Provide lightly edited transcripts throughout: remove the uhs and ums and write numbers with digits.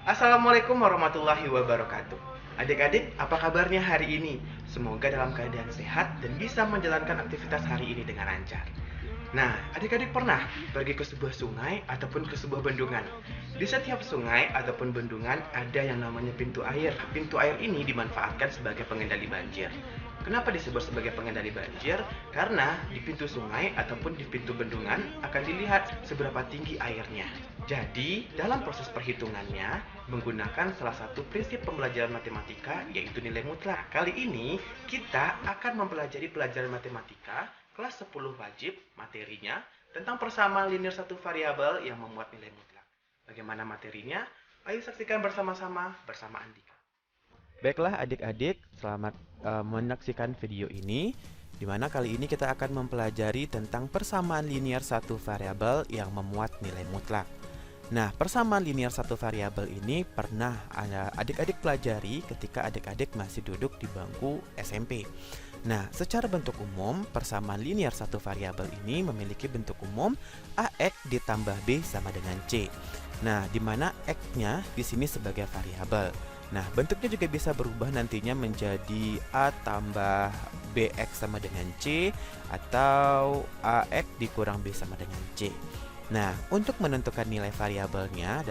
Assalamualaikum warahmatullahi wabarakatuh. Adik-adik, apa kabarnya hari ini? Semoga dalam keadaan sehat dan bisa menjalankan aktivitas hari ini dengan lancar. Nah, adik-adik pernah pergi ke sebuah sungai ataupun ke sebuah bendungan. Di setiap sungai ataupun bendungan ada yang namanya pintu air. Pintu air ini dimanfaatkan sebagai pengendali banjir. Kenapa disebut sebagai pengendali banjir? Karena di pintu sungai ataupun di pintu bendungan akan dilihat seberapa tinggi airnya. Jadi, dalam proses perhitungannya menggunakan salah satu prinsip pembelajaran matematika yaitu nilai mutlak. Kali ini kita akan mempelajari pelajaran matematika kelas 10 wajib materinya tentang persamaan linear satu variabel yang memuat nilai mutlak. Bagaimana materinya? Ayo saksikan bersama-sama bersama Andika. Baiklah adik-adik, selamat menyaksikan video ini, di mana kali ini kita akan mempelajari tentang persamaan linear satu variabel yang memuat nilai mutlak. Nah, persamaan linear satu variabel ini pernah adik-adik pelajari ketika adik-adik masih duduk di bangku SMP. Nah, secara bentuk umum, persamaan linear satu variabel ini memiliki bentuk umum AX ditambah B sama dengan C. Nah, di mana X-nya di sini sebagai variabel. Nah, bentuknya juga bisa berubah nantinya menjadi A tambah BX sama dengan C atau AX dikurang B sama dengan C. Nah, untuk menentukan nilai variabelnya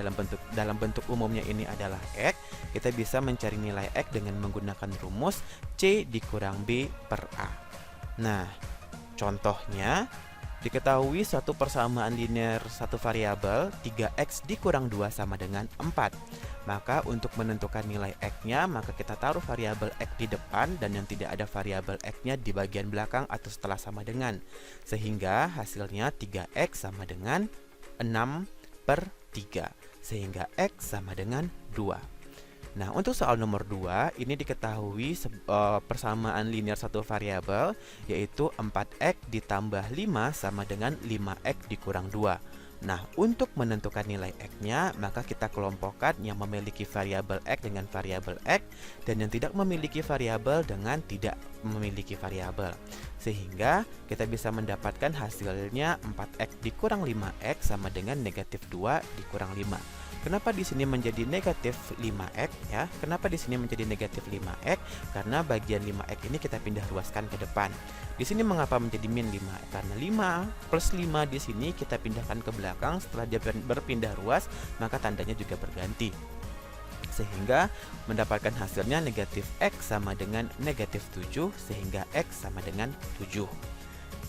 dalam bentuk umumnya ini adalah X, kita bisa mencari nilai X dengan menggunakan rumus C dikurang B per A. Nah, contohnya diketahui suatu persamaan linear satu variabel 3x dikurang 2 sama dengan 4. Maka untuk menentukan nilai x-nya, maka kita taruh variabel x di depan dan yang tidak ada variabel x-nya di bagian belakang atau setelah sama dengan. Sehingga hasilnya 3x sama dengan 6 per 3. Sehingga x sama dengan 2. Nah, untuk soal nomor 2, ini diketahui persamaan linear satu variabel yaitu 4x ditambah 5 sama dengan 5x dikurang 2. Nah, untuk menentukan nilai x-nya, maka kita kelompokkan yang memiliki variabel x dengan variabel x dan yang tidak memiliki variabel dengan tidak memiliki variabel. Sehingga kita bisa mendapatkan hasilnya 4x dikurang 5x sama dengan negatif 2 dikurang 5. Kenapa di sini menjadi negatif 5x ya? Kenapa di sini menjadi negatif 5x? Karena bagian 5x ini kita pindah ruaskan ke depan. Di sini mengapa menjadi min 5? Karena 5 plus 5 di sini kita pindahkan ke belakang. Setelah dia berpindah ruas, maka tandanya juga berganti. Sehingga mendapatkan hasilnya negatif x sama dengan negatif 7, sehingga x sama dengan 7.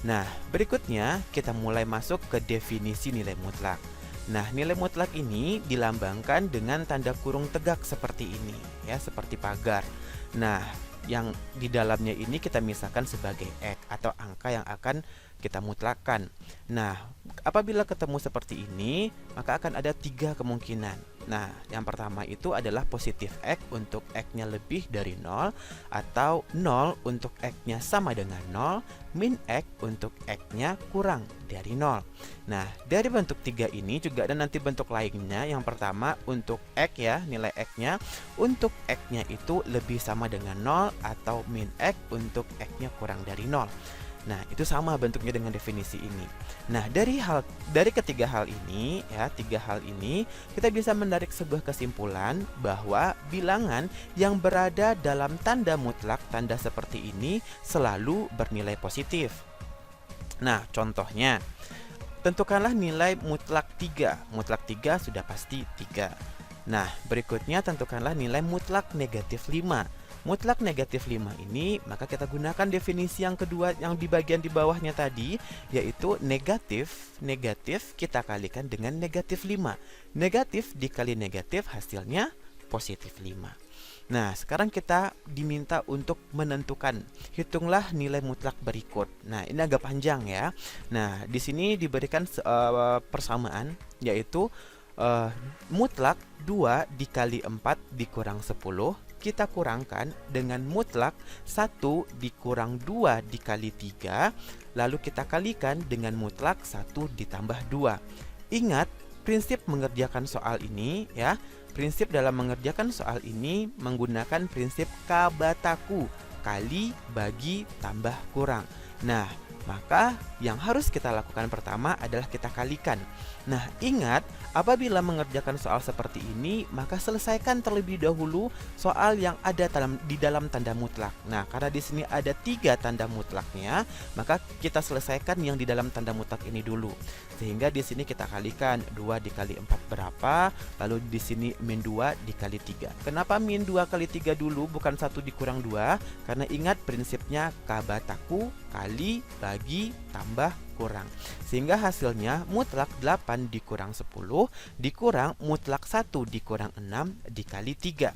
Nah, berikutnya kita mulai masuk ke definisi nilai mutlak. Nah, nilai mutlak ini dilambangkan dengan tanda kurung tegak seperti ini, ya, seperti pagar. Nah, yang di dalamnya ini kita misalkan sebagai X atau angka yang akan kita mutlakkan. Nah, apabila ketemu seperti ini, maka akan ada 3 kemungkinan. Nah, yang pertama itu adalah positif X untuk X-nya lebih dari 0, atau 0 untuk X-nya sama dengan 0, min X untuk X-nya kurang dari 0. Nah, dari bentuk 3 ini juga ada nanti bentuk lainnya. Yang pertama untuk X ya, nilai X-nya untuk X-nya itu lebih sama dengan 0 atau min X untuk X-nya kurang dari 0. Nah, itu sama bentuknya dengan definisi ini. Nah, dari ketiga hal ini ya, 3 hal ini kita bisa menarik sebuah kesimpulan bahwa bilangan yang berada dalam tanda mutlak, tanda seperti ini selalu bernilai positif. Nah, contohnya tentukanlah nilai mutlak 3. Mutlak 3 sudah pasti 3. Nah, berikutnya tentukanlah nilai mutlak negatif 5. Mutlak negatif 5 ini, maka kita gunakan definisi yang kedua yang di bagian di bawahnya tadi, yaitu negatif kita kalikan dengan negatif 5. Negatif dikali negatif hasilnya positif 5. Nah, sekarang kita diminta untuk menentukan. Hitunglah nilai mutlak berikut. Nah, ini agak panjang ya. Nah, di sini diberikan persamaan, yaitu mutlak 2 dikali 4 dikurang 10 kita kurangkan dengan mutlak 1 dikurang 2 dikali 3, lalu kita kalikan dengan mutlak 1 ditambah 2. Ingat, prinsip mengerjakan soal ini ya. Prinsip dalam mengerjakan soal ini menggunakan prinsip Kabataku, kali, bagi, tambah, kurang. Nah, Maka yang harus kita lakukan pertama adalah kita kalikan. Nah, ingat, apabila mengerjakan soal seperti ini, maka selesaikan terlebih dahulu soal yang ada di dalam tanda mutlak. Nah, karena di sini ada 3 tanda mutlaknya, maka kita selesaikan yang di dalam tanda mutlak ini dulu. Sehingga di sini kita kalikan 2 dikali 4 berapa, lalu di sini min 2 dikali 3. Kenapa min 2 kali 3 dulu, bukan 1 dikurang 2? Karena ingat prinsipnya kabataku kali bagi tambah kurang. Sehingga hasilnya mutlak 8 dikurang 10 dikurang mutlak 1 dikurang 6 dikali 3.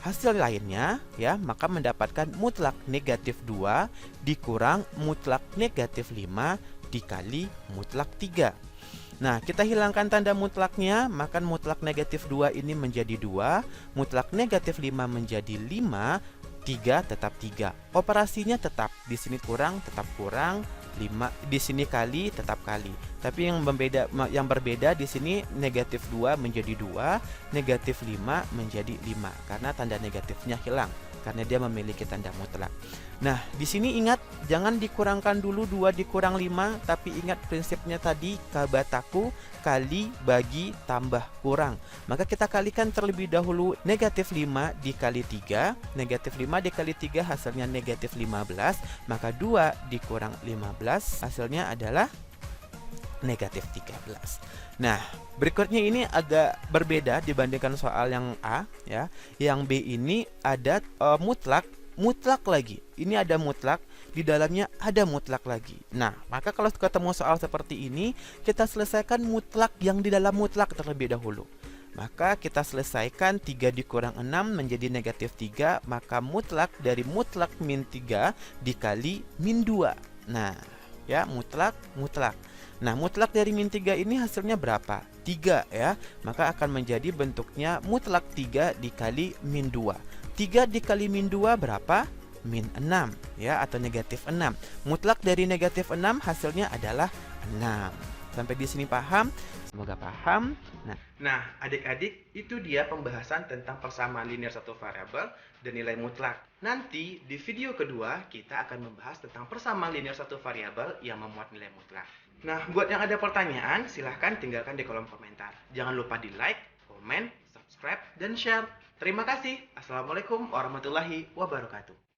Hasil lainnya ya, maka mendapatkan mutlak negatif 2 dikurang mutlak negatif 5 dikali mutlak 3. Nah, kita hilangkan tanda mutlaknya, maka mutlak negatif 2 ini menjadi 2, mutlak negatif 5 menjadi 5, 3 tetap 3. Operasinya tetap, di sini kurang tetap kurang, 5 di sini kali tetap kali. Tapi yang berbeda di sini negatif 2 menjadi 2, negatif 5 menjadi 5 karena tanda negatifnya hilang karena dia memiliki tanda mutlak. Nah, di sini ingat jangan dikurangkan dulu 2 dikurang 5, tapi ingat prinsipnya tadi kabataku kali bagi tambah kurang. Maka kita kalikan terlebih dahulu negatif 5 dikali 3, negatif 5 dikali 3 hasilnya negatif 15, maka 2 dikurang 15 hasilnya adalah negatif 13. Nah, berikutnya ini agak berbeda dibandingkan soal yang A ya. Yang B ini ada mutlak lagi. Ini ada mutlak, di dalamnya ada mutlak lagi. Nah, maka kalau ketemu soal seperti ini, kita selesaikan mutlak yang di dalam mutlak terlebih dahulu. Maka kita selesaikan 3 dikurang 6 menjadi negatif 3, maka mutlak dari mutlak min 3 dikali min 2. Nah, ya mutlak. Nah, mutlak dari min 3 ini hasilnya berapa? 3 ya. Maka akan menjadi bentuknya mutlak 3 dikali min 2. 3 dikali min 2 berapa? Min 6 ya, atau negatif 6. Mutlak dari negatif 6 hasilnya adalah 6. Sampai di sini paham? Semoga paham. Nah, adik-adik, itu dia pembahasan tentang persamaan linear satu variabel dan nilai mutlak. Nanti di video kedua kita akan membahas tentang persamaan linear satu variabel yang memuat nilai mutlak. Nah, buat yang ada pertanyaan, silahkan tinggalkan di kolom komentar. Jangan lupa di like, komen, subscribe, dan share. Terima kasih. Assalamualaikum warahmatullahi wabarakatuh.